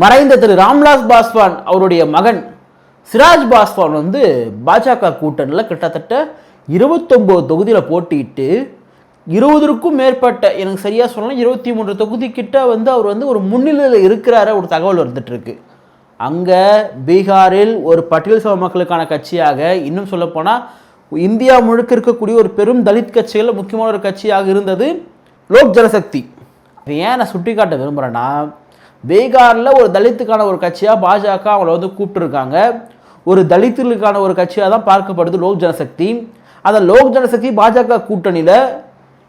மறைந்த திரு ராம்விலாஸ் பாஸ்வான் அவருடைய மகன் சிராஜ் பாஸ்வான் வந்து பாஜக கூட்டணியில் கிட்டத்தட்ட 29 தொகுதியில் போட்டிட்டு 20க்கும் மேற்பட்ட, எனக்கு சரியாக சொல்லலாம் 23 தொகுதி கிட்ட வந்து அவர் வந்து ஒரு முன்னிலையில் இருக்கிறார ஒரு தகவல் வந்துட்டு இருக்கு. அங்கே பீகாரில் ஒரு பட்டியல் சம மக்களுக்கான கட்சியாக, இன்னும் சொல்லப்போனால் இந்தியா முழுக்க இருக்கக்கூடிய ஒரு பெரும் தலித் கட்சிகளில் முக்கியமான ஒரு கட்சியாக இருந்தது லோக் ஜனசக்தி. ஏன் நான் சுட்டி காட்ட விரும்புகிறேன்னா, பீகாரில் ஒரு தலித்துக்கான ஒரு கட்சியாக பாஜக அவங்கள வந்து கூப்பிட்டுருக்காங்க. ஒரு தலித்துகளுக்கான ஒரு கட்சியாக தான் பார்க்கப்படுது லோக் ஜனசக்தி. அந்த லோக் ஜனசக்தி பாஜக கூட்டணியில்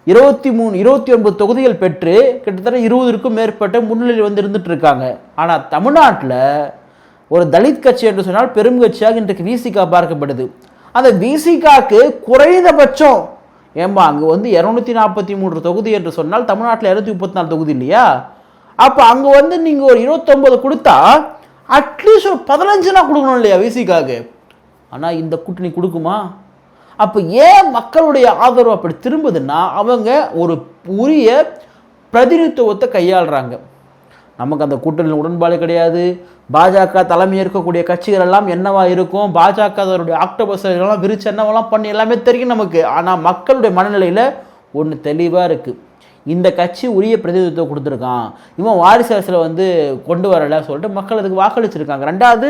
29 தொகுதிகள் பெற்று கிட்டத்தட்ட 20க்கும் மேற்பட்ட முன்னிலையில் வந்து இருந்துட்டு இருக்காங்க. ஆனால் தமிழ்நாட்டில் ஒரு தலித் கட்சி என்று சொன்னால் பெரும் கட்சியாக இன்றைக்கு விசிகா பார்க்கப்படுது. அந்த விசிகாக்கு குறைந்தபட்சம் ஏம்பா அங்கே வந்து 243 தொகுதி என்று சொன்னால் தமிழ்நாட்டில் 234 தொகுதி இல்லையா? அப்போ அங்கே வந்து நீங்கள் ஒரு 29 கொடுத்தா அட்லீஸ்ட் ஒரு 15 கொடுக்கணும் இல்லையா விசிகாக்கு? ஆனால் இந்த கூட்டணி கொடுக்குமா? அப்போ ஏன் மக்களுடைய ஆதரவு அப்படி திரும்புதுன்னா, அவங்க ஒரு உரிய பிரதிநிதித்துவத்தை கையாளுறாங்க. நமக்கு அந்த கூட்டணியில் உடன்பாடு கிடையாது. பாஜக தலைமை ஏற்கக்கூடிய கட்சிகள் எல்லாம் என்னவா இருக்கும், பாஜக அதனுடைய ஆக்டோபஸ் எல்லாம் விரிச்சு என்னவெல்லாம் பண்ணி எல்லாமே தெரியும் நமக்கு. ஆனால் மக்களுடைய மனநிலையில் ஒன்று தெளிவாக இருக்குது, இந்த கட்சி உரிய பிரதிநிதித்துவம் கொடுத்துருக்கான், இவன் வாரிசு அரசியலை வந்து கொண்டு வரலை சொல்லிட்டு மக்கள் அதுக்கு வாக்களிச்சிருக்காங்க. ரெண்டாவது,